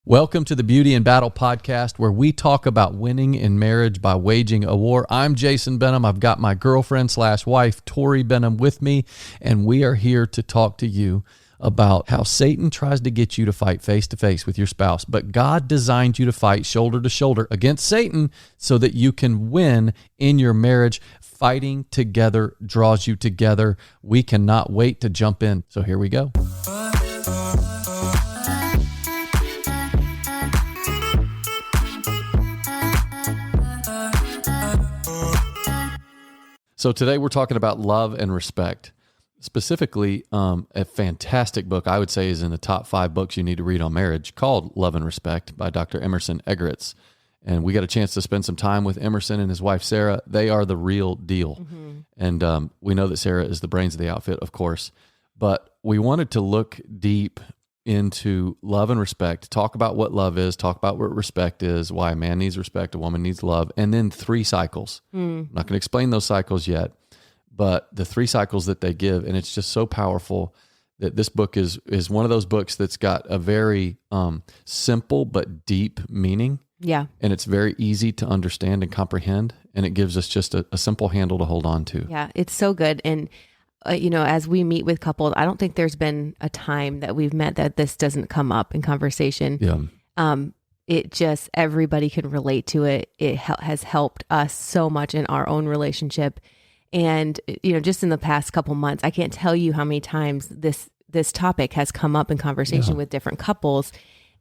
Welcome to the Beauty in Battle podcast, where we talk about winning in marriage by waging a war. I'm Jason Benham. I've got my girlfriend / wife, Tori Benham, with me, and we are here to talk to you about how Satan tries to get you to fight face to face with your spouse, but God designed you to fight shoulder to shoulder against Satan so that you can win in your marriage. Fighting together draws you together. We cannot wait to jump in. So here we go. So today we're talking about love and respect. Specifically, a fantastic book I would say is in the top 5 books you need to read on marriage, called Love and Respect by Dr. Emmerson Eggerichs. And we got a chance to spend some time with Emerson and his wife, Sarah. They are the real deal. Mm-hmm. And we know that Sarah is the brains of the outfit, of course. But we wanted to look deep into love and respect, talk about what love is, talk about what respect is, why a man needs respect, a woman needs love, and then 3 cycles. I'm not going to explain those cycles yet, but the 3 cycles that they give, and it's just so powerful that this book is one of those books that's got a very simple but deep meaning. Yeah. And it's very easy to understand and comprehend, and it gives us just a simple handle to hold on to. Yeah, it's so good. And as we meet with couples, I don't think there's been a time that we've met that this doesn't come up in conversation. Yeah. It just, everybody can relate to it. It has helped us so much in our own relationship. And, just in the past couple months, I can't tell you how many times this topic has come up in conversation with different couples.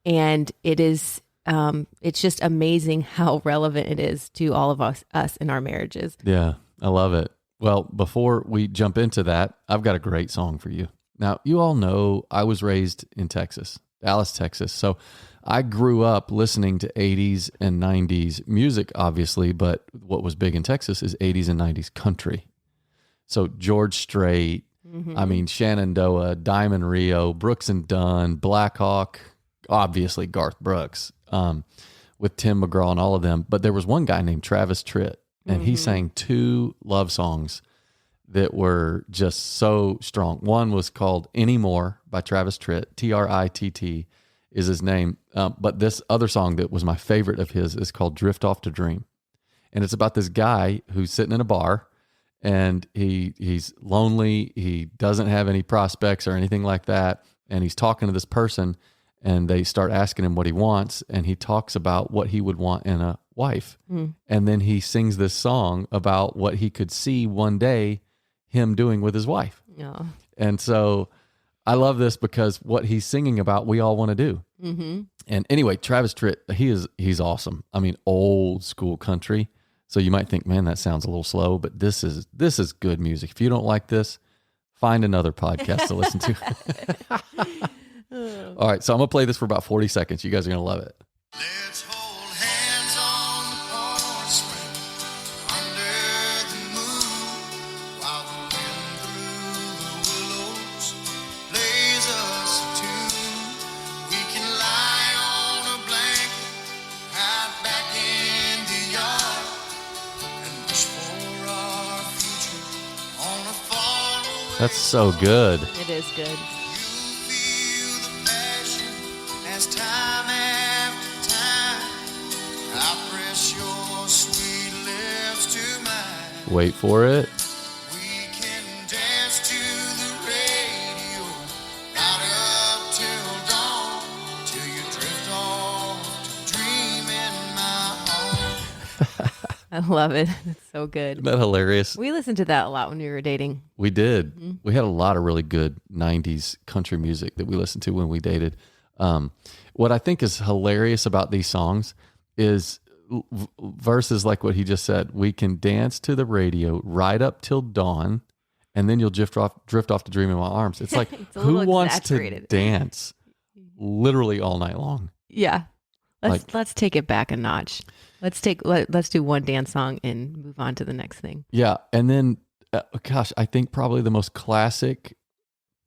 And it is, it's just amazing how relevant it is to all of us in our marriages. Yeah, I love it. Well, before we jump into that, I've got a great song for you. Now, you all know I was raised in Texas, Dallas, Texas. So I grew up listening to 80s and 90s music, obviously, but what was big in Texas is 80s and 90s country. So George Strait, Shenandoah, Diamond Rio, Brooks and Dunn, Black Hawk, obviously Garth Brooks, with Tim McGraw and all of them. But there was one guy named Travis Tritt. And he sang 2 love songs that were just so strong. One was called Anymore by Travis Tritt, Tritt is his name. But this other song that was my favorite of his is called Drift Off to Dream. And it's about this guy who's sitting in a bar, and he's lonely. He doesn't have any prospects or anything like that. And he's talking to this person, and they start asking him what he wants. And he talks about what he would want in a wife. And then he sings this song about what he could see one day him doing with his wife. Yeah. And so I love this because what he's singing about, we all want to do. Mm-hmm. And anyway, Travis Tritt, he's awesome. I mean, old school country. So you might think, man, that sounds a little slow, but this is good music. If you don't like this, find another podcast to listen to. All right, so I'm going to play this for about 40 seconds. You guys are going to love it. Let's hold hands on the porch swing under the moon while the wind through the willows plays us a tune. We can lie on a blanket, hide back in the yard, and wish for our future on a faraway. That's so good. It is good. Wait for it. We can dance to the radio, right up till dawn, till you drift off to dream in my arms. I love it. It's so good. Isn't that hilarious? We listened to that a lot when we were dating. We did. Mm-hmm. We had a lot of really good 90s country music that we listened to when we dated. What I think is hilarious about these songs is verses like what he just said. We can dance to the radio right up till dawn, and then you'll drift off to dream in my arms. It's like, it's who wants to dance literally all night long? Yeah. Let's take it back a notch. Let's do one dance song and move on to the next thing. Yeah. And then, I think probably the most classic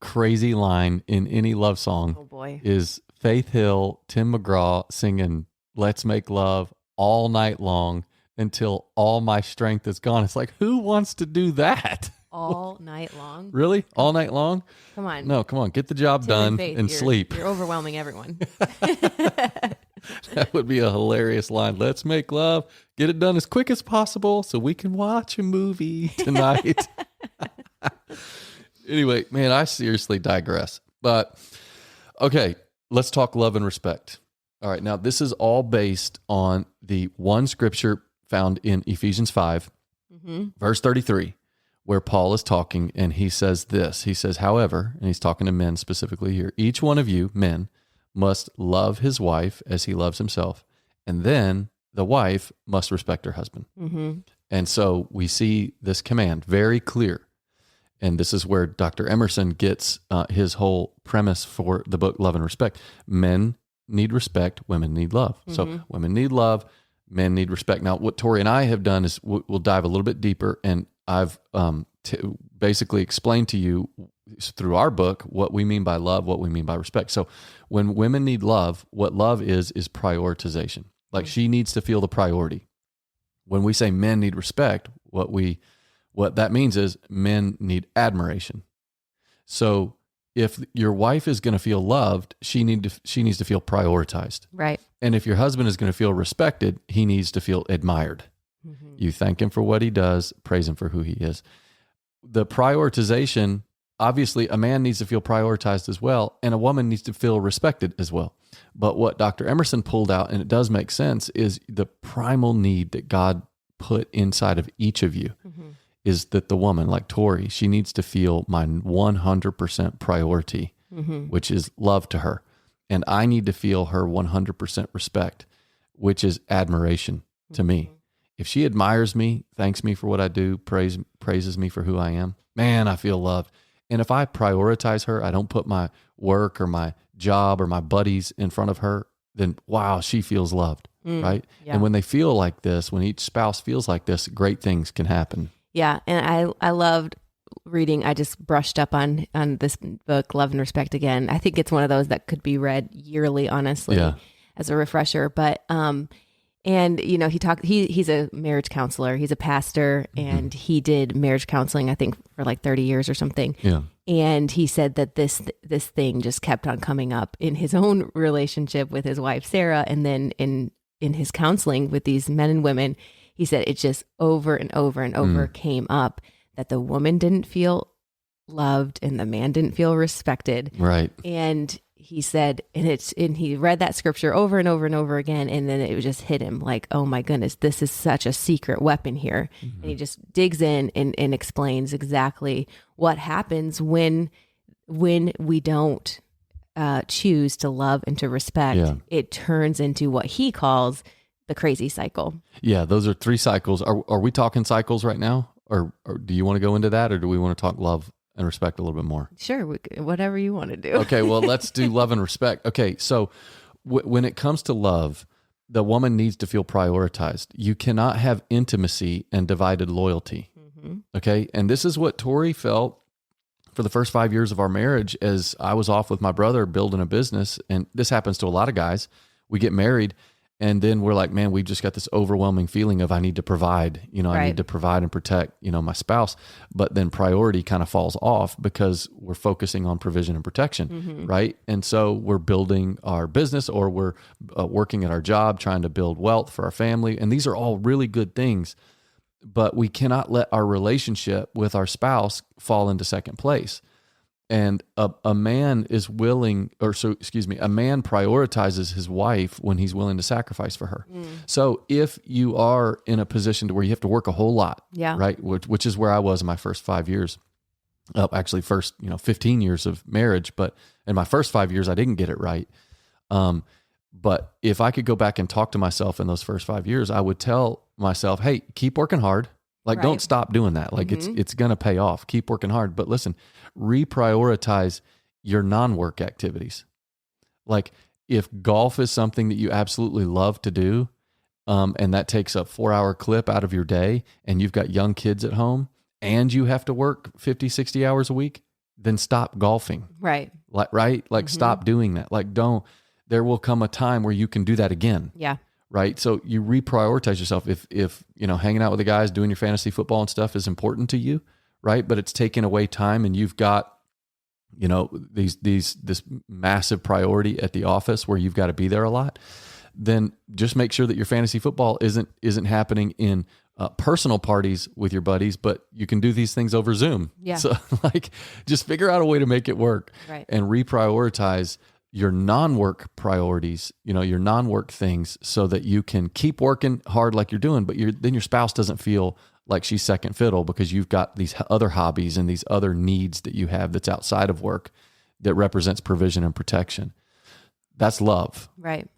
crazy line in any love song is Faith Hill, Tim McGraw singing Let's Make Love all night long until all my strength is gone. It's like, who wants to do that? All night long. Really? All night long? Come on. No, come on. Get the job Tim done Faith, and sleep. You're overwhelming everyone. That would be a hilarious line. Let's make love. Get it done as quick as possible so we can watch a movie tonight. Anyway, man, I seriously digress. But okay, let's talk love and respect. All right, now this is all based on the one scripture found in Ephesians 5, verse 33, where Paul is talking and he says this. He says, however, and he's talking to men specifically here, each one of you, men, must love his wife as he loves himself, and then the wife must respect her husband. And so we see this command very clear. And this is where Dr. Emerson gets his whole premise for the book, Love and Respect. Men need respect, women need love. So women need love, men need respect. Now, what Tori and I have done is we'll dive a little bit deeper, and I've basically explained to you through our book what we mean by love, what we mean by respect. So when women need love, what love is prioritization. Like she needs to feel the priority. When we say men need respect, what that means is men need admiration. So if your wife is going to feel loved, she needs to feel prioritized. Right. And if your husband is going to feel respected, he needs to feel admired. You thank him for what he does, praise him for who he is. The prioritization, obviously a man needs to feel prioritized as well, and a woman needs to feel respected as well. But what Dr. Emerson pulled out, and it does make sense, is the primal need that God put inside of each of you is that the woman, like Tori, she needs to feel my 100% priority, which is love to her. And I need to feel her 100% respect, which is admiration to me. If she admires me, thanks me for what I do, praises me for who I am, man, I feel loved. And if I prioritize her, I don't put my work or my job or my buddies in front of her, then wow, she feels loved, right? Yeah. And when they feel like this, when each spouse feels like this, great things can happen. Yeah, and I loved reading. I just brushed up on this book, Love and Respect, again. I think it's one of those that could be read yearly, honestly, as a refresher. But and you know, he's a marriage counselor. He's a pastor, and he did marriage counseling, I think, for like 30 years or something. Yeah. And he said that this thing just kept on coming up in his own relationship with his wife Sarah, and then in his counseling with these men and women. He said it just over and over and over came up that the woman didn't feel loved and the man didn't feel respected. Right. And he said, and he read that scripture over and over and over again. And then it just hit him like, oh my goodness, this is such a secret weapon here. And he just digs in and explains exactly what happens when we don't choose to love and to respect. Yeah. It turns into what he calls the crazy cycle. Yeah, those are 3 cycles. Are we talking cycles right now? Or do you want to go into that, or do we want to talk love and respect a little bit more? Sure, whatever you want to do. Okay, well, let's do love and respect. Okay, so when it comes to love, the woman needs to feel prioritized. You cannot have intimacy and divided loyalty. Okay, and this is what Tori felt for the first 5 years of our marriage as I was off with my brother building a business. And this happens to a lot of guys. We get married, and then we're like, man, we've just got this overwhelming feeling of I need to provide, I need to provide and protect, my spouse. But then priority kind of falls off because we're focusing on provision and protection, right? And so we're building our business, or we're working at our job, trying to build wealth for our family. And these are all really good things, but we cannot let our relationship with our spouse fall into second place. And a man prioritizes his wife when he's willing to sacrifice for her. So if you are in a position to where you have to work a whole lot, right, which is where I was in my first 5 years, first 15 years of marriage, but in my first 5 years I didn't get it right. But if I could go back and talk to myself in those first 5 years, I would tell myself, hey, keep working hard. Don't stop doing that. It's going to pay off. Keep working hard. But listen, reprioritize your non-work activities. Like if golf is something that you absolutely love to do, and that takes a 4-hour clip out of your day, and you've got young kids at home and you have to work 50, 60 hours a week, then stop golfing. Right. Stop doing that. There will come a time where you can do that again. Yeah. Right. So you reprioritize yourself. If hanging out with the guys, doing your fantasy football and stuff is important to you, right? But it's taking away time, and you've got, this massive priority at the office where you've got to be there a lot. Then just make sure that your fantasy football isn't happening in personal parties with your buddies, but you can do these things over Zoom. Yeah. So just figure out a way to make it work, right, and reprioritize your non-work priorities, your non-work things, so that you can keep working hard like you're doing, but then your spouse doesn't feel like she's second fiddle because you've got these other hobbies and these other needs that you have that's outside of work that represents provision and protection. That's love. Right.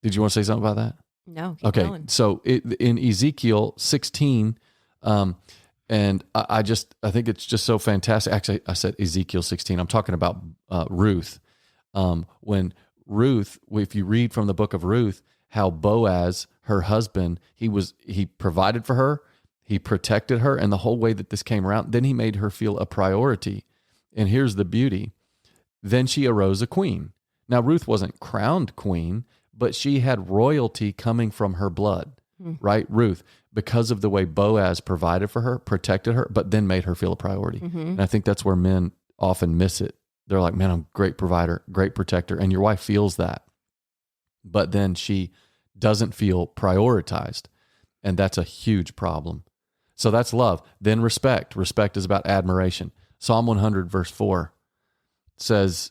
Did you want to say something about that? No. Okay. Going. So in Ezekiel 16, and I think it's just so fantastic. Actually, I said Ezekiel 16. I'm talking about Ruth. When Ruth, if you read from the book of Ruth, how Boaz, her husband, he provided for her, he protected her, and the whole way that this came around, then he made her feel a priority. And here's the beauty. Then she arose a queen. Now, Ruth wasn't crowned queen, but she had royalty coming from her blood, right? Ruth, because of the way Boaz provided for her, protected her, but then made her feel a priority. And I think that's where men often miss it. They're like, man, I'm a great provider, great protector. And your wife feels that, but then she doesn't feel prioritized. And that's a huge problem. So that's love. Then respect. Respect is about admiration. Psalm 100 verse 4 says,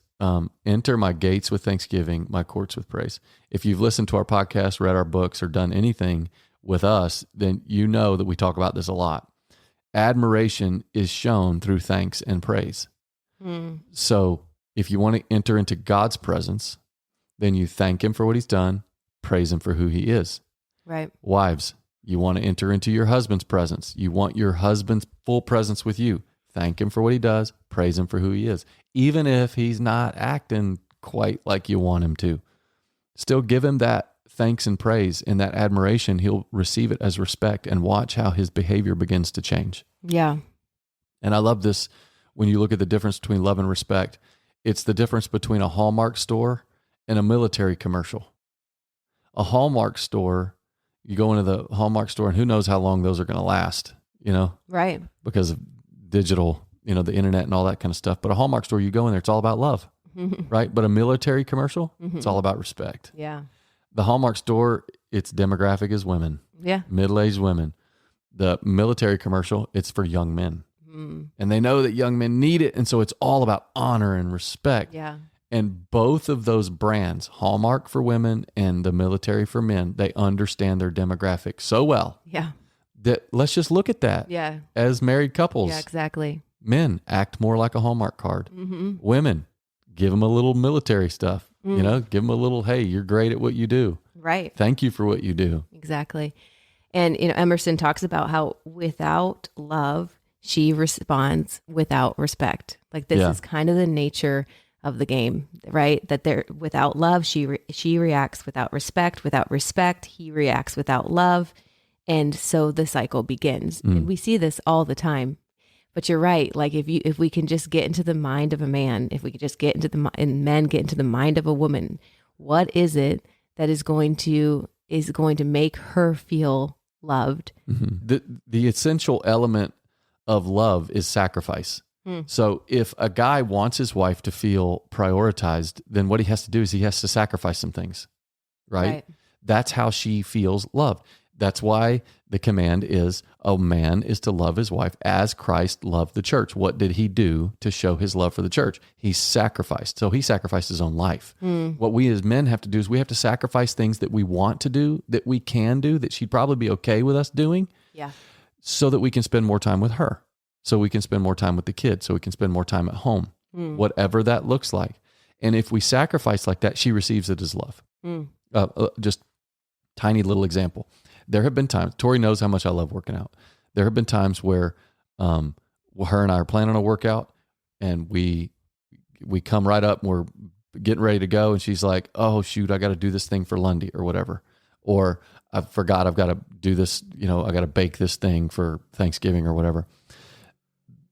enter my gates with thanksgiving, my courts with praise. If you've listened to our podcast, read our books, or done anything with us, then you know that we talk about this a lot. Admiration is shown through thanks and praise. So if you want to enter into God's presence, then you thank him for what he's done, praise him for who he is. Right. Wives, you want to enter into your husband's presence. You want your husband's full presence with you. Thank him for what he does, praise him for who he is. Even if he's not acting quite like you want him to, still give him that thanks and praise and that admiration. He'll receive it as respect, and watch how his behavior begins to change. Yeah. And I love this. When you look at the difference between love and respect, it's the difference between a Hallmark store and a military commercial. A Hallmark store, you go into the Hallmark store and who knows how long those are going to last, Right. because of digital, the internet and all that kind of stuff. But a Hallmark store, you go in there, it's all about love, right? But a military commercial, it's all about respect. Yeah. The Hallmark store, its demographic is women, Yeah. middle-aged women. The military commercial, it's for young men. And they know that young men need it. And so it's all about honor and respect. Yeah. And both of those brands, Hallmark for women and the military for men, they understand their demographic so well Yeah. that let's just look at that. Yeah. As married couples. Yeah, exactly. Men, act more like a Hallmark card. Women, give them a little military stuff. Give them a little, hey, you're great at what you do. Right. Thank you for what you do. Exactly. And, Emerson talks about how without love, she responds without respect. Like this is kind of the nature of the game, right? That there, without love, she reacts without respect. Without respect, he reacts without love. And so the cycle begins. And we see this all the time. But you're right. Like if we can just get into the mind of a man, if we could just get into men get into the mind of a woman, what is it that is going to make her feel loved? The essential element of love is sacrifice. So if a guy wants his wife to feel prioritized, then what he has to do is he has to sacrifice some things, right? That's how she feels loved. That's why the command is a man is to love his wife as Christ loved the church. What did he do to show his love for the church? He sacrificed. So he sacrificed his own life. What we as men have to do is we have to sacrifice things that we want to do, that we can do, that she'd probably be okay with us doing. Yeah. So that we can spend more time with her. So we can spend more time with the kids. So we can spend more time at home. Whatever that looks like. And if we sacrifice like that, she receives it as love. Just tiny little example. There have been times, Tori knows how much I love working out. There have been times where her and I are planning a workout and we come right up and we're getting ready to go. And she's like, oh shoot, I got to do this thing for Lundy or whatever. Or I forgot I've got to do this, I got to bake this thing for Thanksgiving or whatever.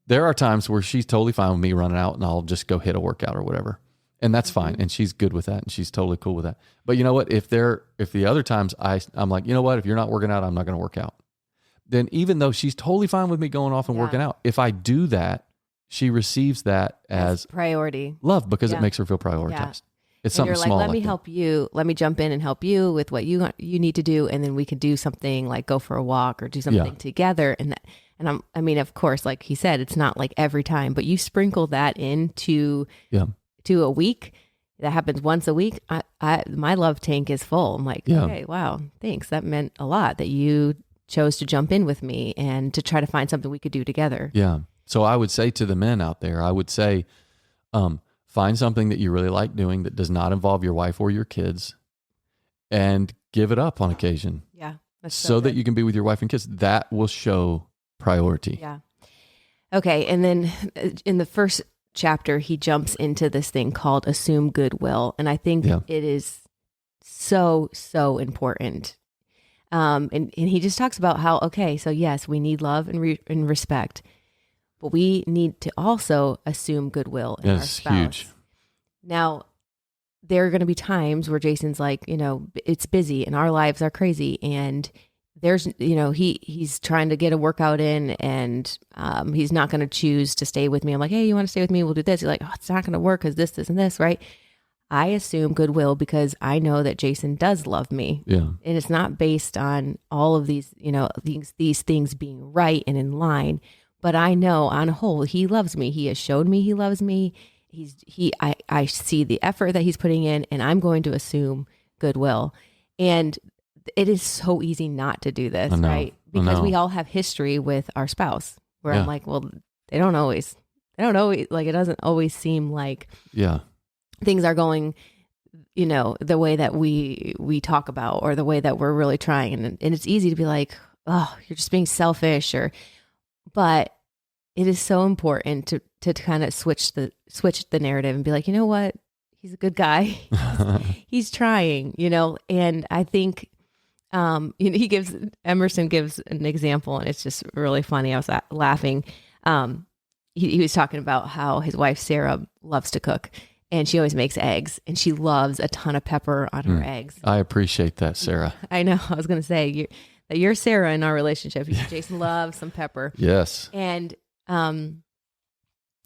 There are times where she's totally fine with me running out and I'll just go hit a workout or whatever. And that's fine. And she's good with that. And she's totally cool with that. But you know what? If the other times I'm like, you know what? If you're not working out, I'm not going to work out. then even though she's totally fine with me going off and working out, if I do that, she receives that as priority love because it makes her feel prioritized. Yeah. It's something you're like, small. Let me help you. Let me jump in and help you with what you need to do, and then we could do something like go for a walk or do something together. And I mean, of course, like he said, it's not like every time, but you sprinkle that into to a week. That happens once a week. My love tank is full. I'm like, okay, wow, thanks. That meant a lot that you chose to jump in with me and to try to find something we could do together. Yeah. So I would say to the men out there, I would say, find something that you really like doing that does not involve your wife or your kids, and give it up on occasion. Yeah. So that you can be with your wife and kids. That will show priority. Yeah. Okay. And then in the first chapter, he jumps into this thing called assume goodwill. And I think it is so, so important. And he just talks about how, okay, so yes, we need love and respect, but we need to also assume goodwill in our spouse. Huge. Now, there are going to be times where Jason's like, it's busy and our lives are crazy, and there's, he's trying to get a workout in, and he's not going to choose to stay with me. I'm like, hey, you want to stay with me? We'll do this. He's like, oh, it's not going to work because this, and this, right? I assume goodwill because I know that Jason does love me. Yeah. And it's not based on all of these, these things being right and in line, but I know on a whole, he loves me. He has showed me he loves me. I see the effort that he's putting in, and I'm going to assume goodwill. And it is so easy not to do this, right? Because we all have history with our spouse where I'm like, well, they don't always, like, it doesn't always seem like things are going, the way that we talk about, or the way that we're really trying. And it's easy to be like, oh, you're just being selfish, but it is so important to kind of switch the narrative and be like, you know what? He's a good guy. He's trying, and I think, Emerson gives an example, and it's just really funny. I was laughing. He was talking about how his wife, Sarah, loves to cook, and she always makes eggs, and she loves a ton of pepper on her eggs. I appreciate that, Sarah. I know. I was going to say, you're Sarah in our relationship. Jason loves some pepper. Yes. And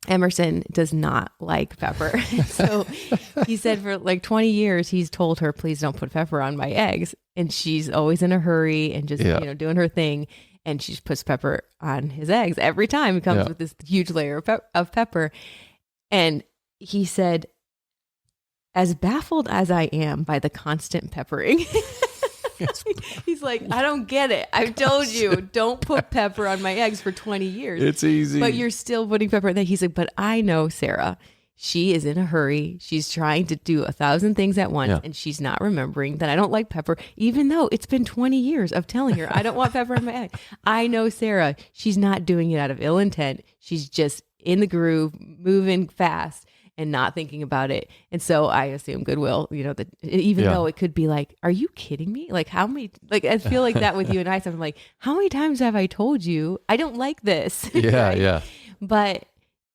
Emerson does not like pepper. So he said for like 20 years, he's told her, please don't put pepper on my eggs. And she's always in a hurry and just, doing her thing. And she just puts pepper on his eggs every time. He comes with this huge layer of pepper. And he said, as baffled as I am by the constant peppering, he's like, I don't get it. I've told you, don't put pepper on my eggs for 20 years. It's easy. But you're still putting pepper in there. He's like, but I know Sarah. She is in a hurry. She's trying to do 1,000 things at once, and she's not remembering that I don't like pepper, even though it's been 20 years of telling her I don't want pepper in my egg. I know Sarah. She's not doing it out of ill intent. She's just in the groove, moving fast, and not thinking about it. And so I assume goodwill, that even though it could be like, are you kidding me? Like, how many, like, I feel like that with you and I, so I'm like, how many times have I told you I don't like this? Yeah. Right? Yeah. But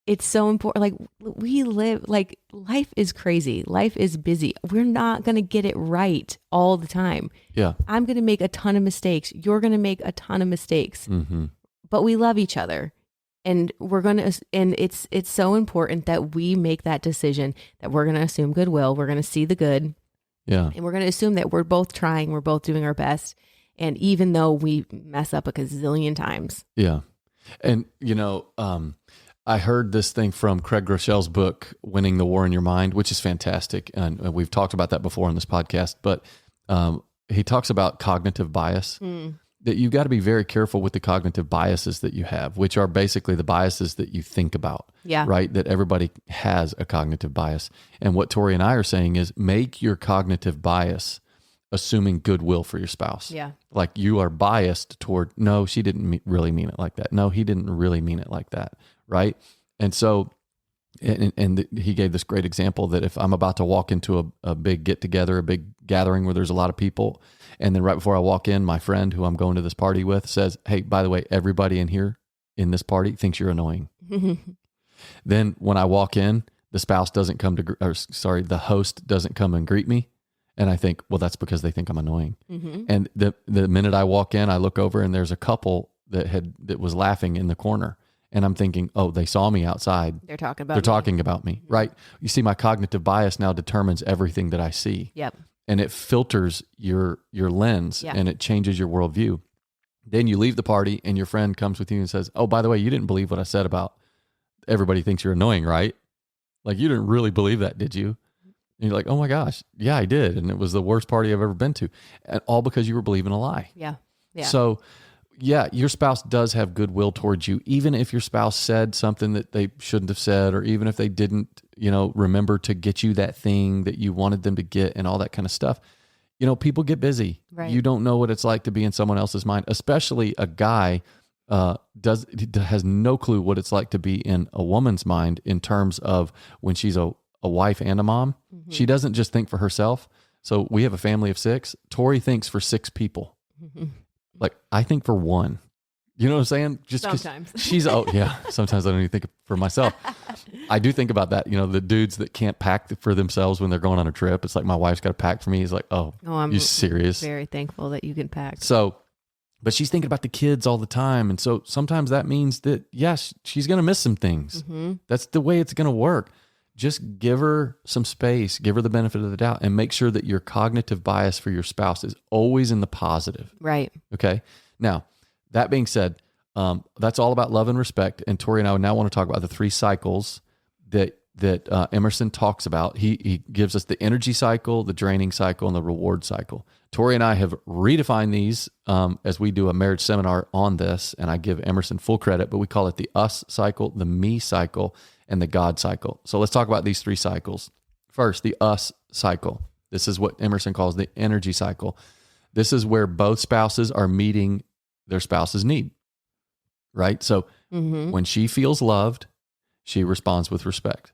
it's so important. Like, we live, like, life is crazy. Life is busy. We're not going to get it right all the time. Yeah. I'm going to make a ton of mistakes. You're going to make a ton of mistakes, but we love each other. And it's so important that we make that decision that we're going to assume goodwill. We're going to see the good. Yeah. And we're going to assume that we're both trying, we're both doing our best. And even though we mess up a gazillion times. Yeah. And, I heard this thing from Craig Groeschel's book, Winning the War in Your Mind, which is fantastic. And we've talked about that before on this podcast, but he talks about cognitive bias. That you've got to be very careful with the cognitive biases that you have, which are basically the biases that you think about, right? That everybody has a cognitive bias. And what Tori and I are saying is make your cognitive bias assuming goodwill for your spouse. Yeah. Like you are biased toward, no, she didn't really mean it like that. No, he didn't really mean it like that, right? And so, he gave this great example that if I'm about to walk into a big get-together, a big gathering where there's a lot of people, and then right before I walk in, my friend who I'm going to this party with says, hey, by the way, everybody in here in this party thinks you're annoying. Then when I walk in, the host doesn't come and greet me. And I think, well, that's because they think I'm annoying. And the minute I walk in, I look over and there's a couple that was laughing in the corner. And I'm thinking, oh, they saw me outside. They're talking about They're me. talking about me, right? You see, my cognitive bias now determines everything that I see. Yep. And it filters your lens and it changes your worldview. Then you leave the party and your friend comes with you and says, oh, by the way, you didn't believe what I said about everybody thinks you're annoying, right? Like, you didn't really believe that, did you? And you're like, oh my gosh, yeah, I did. And it was the worst party I've ever been to. And all because you were believing a lie. Yeah. Yeah. So yeah, your spouse does have goodwill towards you, even if your spouse said something that they shouldn't have said, or even if they didn't, remember to get you that thing that you wanted them to get and all that kind of stuff. People get busy. Right. You don't know what it's like to be in someone else's mind, especially a guy has no clue what it's like to be in a woman's mind in terms of when she's a wife and a mom. Mm-hmm. She doesn't just think for herself. So we have a family of 6. Tori thinks for 6 people. Mm-hmm. Like, I think for 1. You know what I'm saying? Just sometimes. Sometimes I don't even think for myself. I do think about that. The dudes that can't pack for themselves when they're going on a trip. It's like, my wife's got to pack for me. He's like, I'm you serious? Very thankful that you can pack. So, but she's thinking about the kids all the time. And so sometimes that means that, yes, she's going to miss some things. Mm-hmm. That's the way it's going to work. Just give her some space, give her the benefit of the doubt, and make sure that your cognitive bias for your spouse is always in the positive. Right. Okay. Now, that being said, that's all about love and respect. And Tori and I now want to talk about the 3 cycles that Emmerson talks about. He gives us the energy cycle, the draining cycle, and the reward cycle. Tori and I have redefined these as we do a marriage seminar on this, and I give Emmerson full credit, but we call it the us cycle, the me cycle, and the God cycle. So let's talk about these 3 cycles. First, the us cycle. This is what Emmerson calls the energy cycle. This is where both spouses are meeting their spouse's need, right? So when she feels loved, she responds with respect.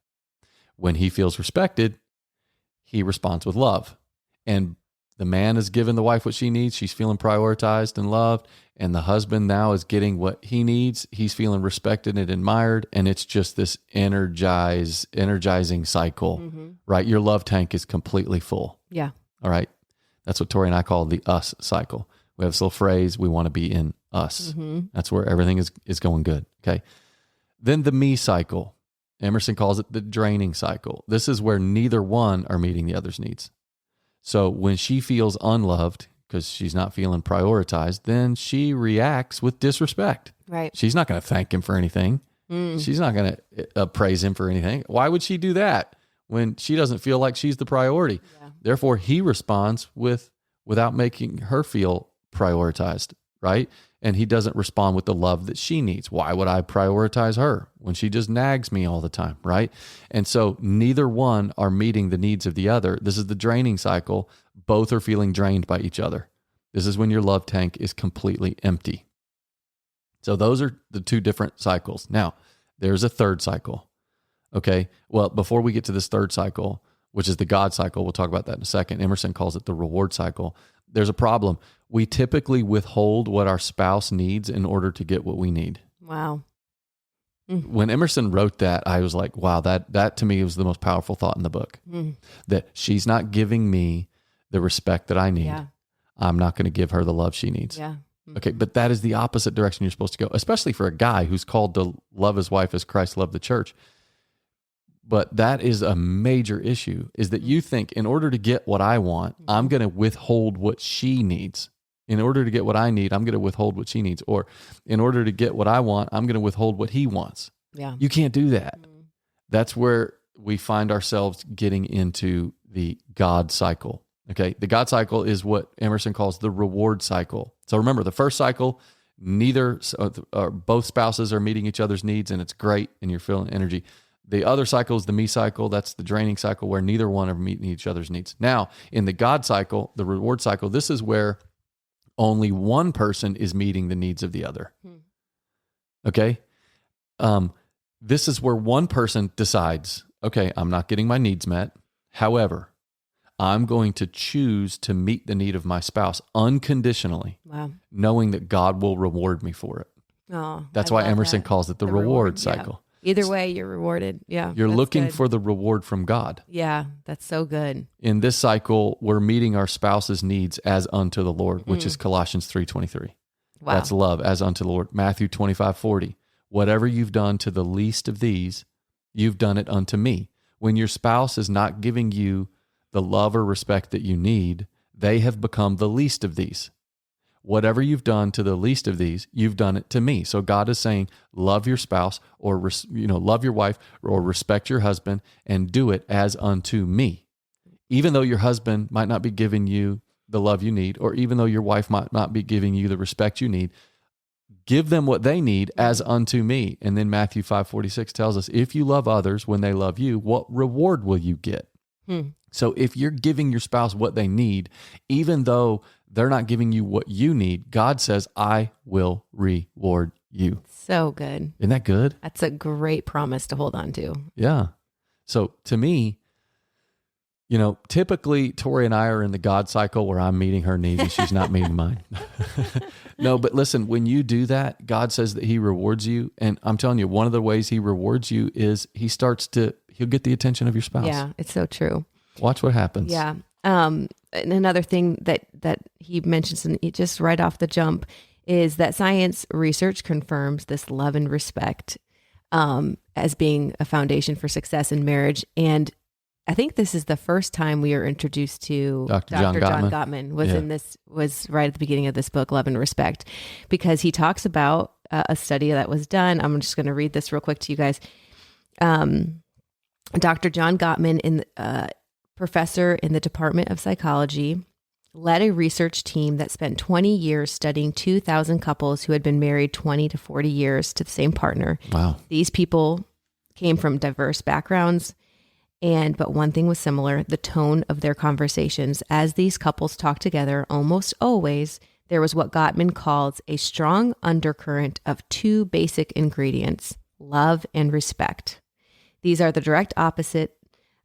When he feels respected, he responds with love. And the man is giving the wife what she needs. She's feeling prioritized and loved. And the husband now is getting what he needs. He's feeling respected and admired. And it's just this energizing cycle, right? Your love tank is completely full. Yeah. All right. That's what Tori and I call the us cycle. We have this little phrase, we want to be in us. Mm-hmm. That's where everything is going good. Okay. Then the me cycle. Emmerson calls it the draining cycle. This is where neither one are meeting the other's needs. So when she feels unloved because she's not feeling prioritized, then she reacts with disrespect. Right. She's not going to thank him for anything. She's not going to praise him for anything. Why would she do that when she doesn't feel like she's the priority? Yeah. Therefore, he responds without making her feel prioritized, right? And he doesn't respond with the love that she needs. Why would I prioritize her when she just nags me all the time, right? And so neither one are meeting the needs of the other. This is the draining cycle. Both are feeling drained by each other. This is when your love tank is completely empty. So those are the 2 different cycles. Now, there's a third cycle, okay? Well, before we get to this third cycle, which is the God cycle, we'll talk about that in a second. Emmerson calls it the reward cycle. There's a problem. We typically withhold what our spouse needs in order to get what we need. Wow. When Emmerson wrote that, I was like, wow, that to me was the most powerful thought in the book. That she's not giving me the respect that I need. Yeah. I'm not going to give her the love she needs. Yeah. Okay, but that is the opposite direction you're supposed to go, especially for a guy who's called to love his wife as Christ loved the church. But that is a major issue, is that you think in order to get what I want, I'm going to withhold what she needs. In order to get what I need, I'm going to withhold what she needs. Or in order to get what I want, I'm going to withhold what he wants. Yeah. You can't do that. That's where we find ourselves getting into the God cycle. Okay. The God cycle is what Emmerson calls the reward cycle. So remember, the first cycle, both spouses are meeting each other's needs and it's great and you're feeling energy. The other cycle is the me cycle. That's the draining cycle where neither one are meeting each other's needs. Now, in the God cycle, the reward cycle, this is where only one person is meeting the needs of the other. Okay? This is where one person decides, okay, I'm not getting my needs met. However, I'm going to choose to meet the need of my spouse unconditionally, knowing that God will reward me for it. Oh, that's why Emmerson calls it the reward cycle. Yeah. Either way, you're rewarded. Yeah. You're looking for the reward from God. Yeah, that's so good. In this cycle, we're meeting our spouse's needs as unto the Lord, which is Colossians 3:23. Wow. That's love as unto the Lord. Matthew 25:40. Whatever you've done to the least of these, you've done it unto me. When your spouse is not giving you the love or respect that you need, they have become the least of these. Whatever you've done to the least of these, you've done it to me. So God is saying, love your spouse, or love your wife, or respect your husband, and do it as unto me. Even though your husband might not be giving you the love you need, or even though your wife might not be giving you the respect you need, give them what they need as unto me. And then Matthew 5:46 tells us, if you love others when they love you, what reward will you get? So if you're giving your spouse what they need, even though they're not giving you what you need, God says, I will reward you. So good. Isn't that good? That's a great promise to hold on to. Yeah. So to me, typically Tori and I are in the God cycle where I'm meeting her needs and she's not meeting mine. No, but listen, when you do that, God says that he rewards you. And I'm telling you, one of the ways he rewards you is he'll get the attention of your spouse. Yeah, it's so true. Watch what happens. Yeah. And another thing that he mentions just right off the jump is that science research confirms this love and respect as being a foundation for success in marriage. And I think this is the first time we are introduced to Dr. John Gottman was right at the beginning of this book, Love and Respect, because he talks about a study that was done. I'm just going to read this real quick to you guys. Dr. John Gottman, professor in the Department of Psychology, led a research team that spent 20 years studying 2,000 couples who had been married 20 to 40 years to the same partner. Wow. These people came from diverse backgrounds, but one thing was similar: the tone of their conversations. As these couples talked together, almost always there was what Gottman calls a strong undercurrent of two basic ingredients: love and respect. These are the direct opposite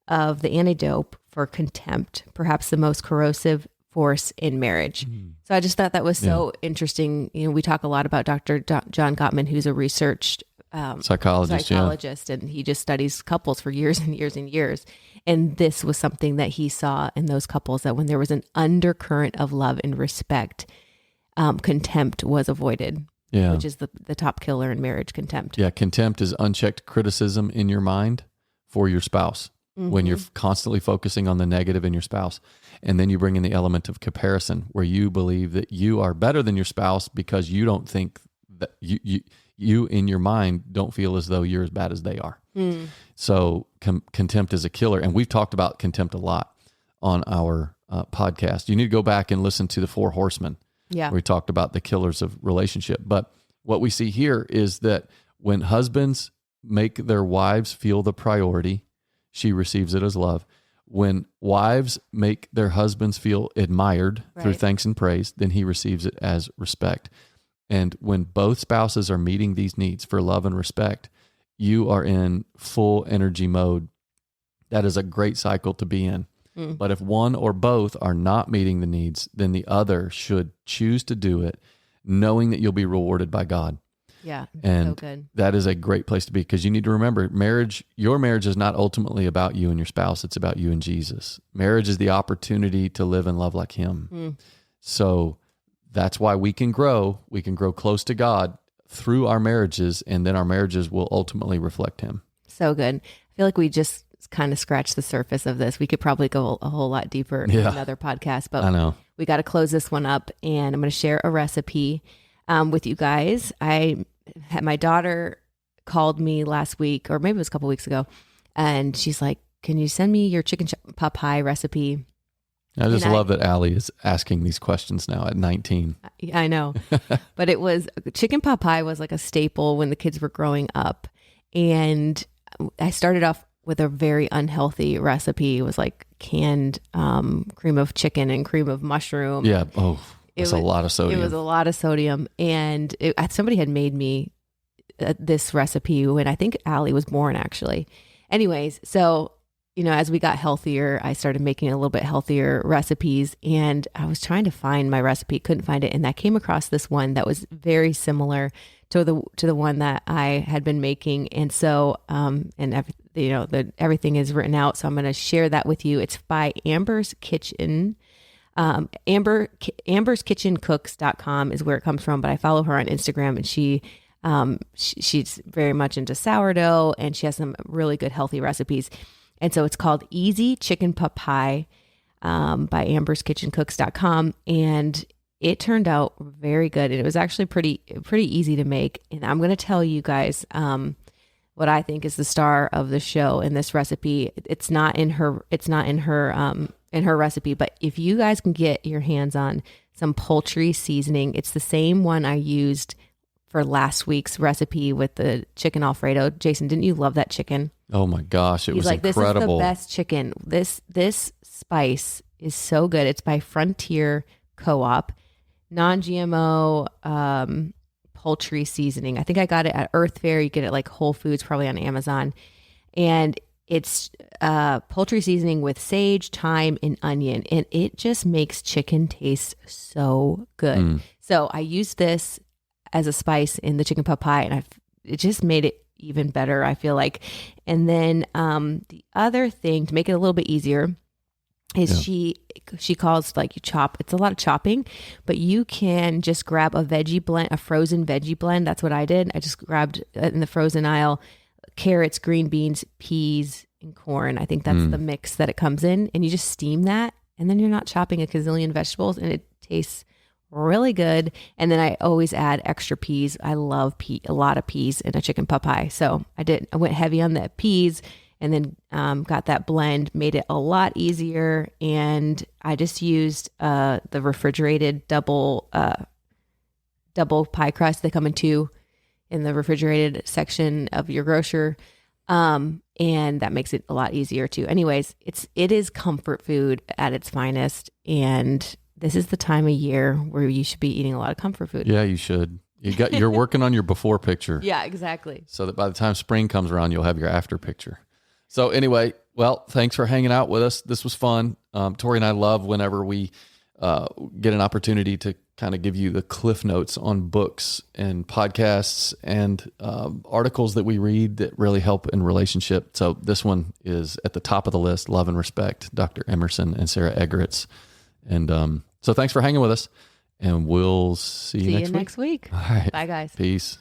of the antidote for contempt, perhaps the most corrosive force in marriage. So I just thought that was so interesting. We talk a lot about Dr. John Gottman, who's a research psychologist, and he just studies couples for years and years and years. And this was something that he saw in those couples, that when there was an undercurrent of love and respect, contempt was avoided. Yeah. Which is the top killer in marriage, contempt. Yeah, contempt is unchecked criticism in your mind for your spouse. When you're constantly focusing on the negative in your spouse. And then you bring in the element of comparison, where you believe that you are better than your spouse because you don't think that you in your mind don't feel as though you're as bad as they are. So contempt is a killer. And we've talked about contempt a lot on our podcast. You need to go back and listen to the 4 Horsemen. Yeah. We talked about the killers of relationship. But what we see here is that when husbands make their wives feel the priority, she receives it as love. When wives make their husbands feel admired through thanks and praise, then he receives it as respect. And when both spouses are meeting these needs for love and respect, you are in full energy mode. That is a great cycle to be in. But if one or both are not meeting the needs, then the other should choose to do it, knowing that you'll be rewarded by God. Yeah, and so good. That is a great place to be, because you need to remember, your marriage is not ultimately about you and your spouse. It's about you and Jesus. Marriage is the opportunity to live and love like him. So that's why we can grow. We can grow close to God through our marriages, and then our marriages will ultimately reflect him. So good. I feel like we just kind of scratched the surface of this. We could probably go a whole lot deeper in another podcast, but I know we got to close this one up, and I'm going to share a recipe with you guys. My daughter called me last week, or maybe it was a couple weeks ago, and she's like, can you send me your chicken pot pie recipe? I just love that Allie is asking these questions now at 19. I know. But it was, chicken pot pie was like a staple when the kids were growing up. And I started off with a very unhealthy recipe. It was like canned cream of chicken and cream of mushroom. Yeah. Oh, it's a lot of sodium. It was a lot of sodium. And somebody had made me this recipe when I think Allie was born, actually. Anyways, so, as we got healthier, I started making a little bit healthier recipes, and I was trying to find my recipe, couldn't find it. And I came across this one that was very similar to the one that I had been making. And so, everything is written out. So I'm going to share that with you. It's by Amber's Kitchen. AmbersKitchenCooks.com is where it comes from, but I follow her on Instagram, and she's very much into sourdough, and she has some really good healthy recipes. And so it's called Easy Chicken Pot Pie by AmbersKitchenCooks.com, and it turned out very good, and it was actually pretty easy to make. And I'm going to tell you guys what I think is the star of the show in this recipe. It's not in her recipe, but if you guys can get your hands on some poultry seasoning, it's the same one I used for last week's recipe with the chicken Alfredo. Jason, didn't you love that chicken? Oh my gosh, it was like, incredible. This is the best chicken. This spice is so good. It's by Frontier Co-op, non-GMO poultry seasoning. I think I got it at Earth Fare. You get it like Whole Foods, probably on Amazon. And it's poultry seasoning with sage, thyme, and onion. And it just makes chicken taste so good. So I used this as a spice in the chicken pot pie, and it just made it even better, I feel like. And then the other thing to make it a little bit easier is she calls, like, you chop. It's a lot of chopping, but you can just grab a veggie blend, a frozen veggie blend. That's what I did. I just grabbed in the frozen aisle carrots, green beans, peas, and corn. I think that's the mix that it comes in, and you just steam that, and then you're not chopping a gazillion vegetables, and it tastes really good. And then I always add extra peas. I love a lot of peas in a chicken pot pie. So I went heavy on the peas, and then got that blend, made it a lot easier. And I just used the refrigerated double pie crust. They come in two in the refrigerated section of your grocer. And that makes it a lot easier too. Anyways, it is comfort food at its finest. And this is the time of year where you should be eating a lot of comfort food. Yeah, you should. You're working on your before picture. Yeah, exactly. So that by the time spring comes around, you'll have your after picture. So anyway, well, thanks for hanging out with us. This was fun. Tori and I love whenever we get an opportunity to kind of give you the cliff notes on books and podcasts and articles that we read that really help in relationship. So this one is at the top of the list, Love and Respect, Dr. Emmerson and Sarah Eggerichs. And so thanks for hanging with us, and we'll see you next week. All right. Bye, guys. Peace.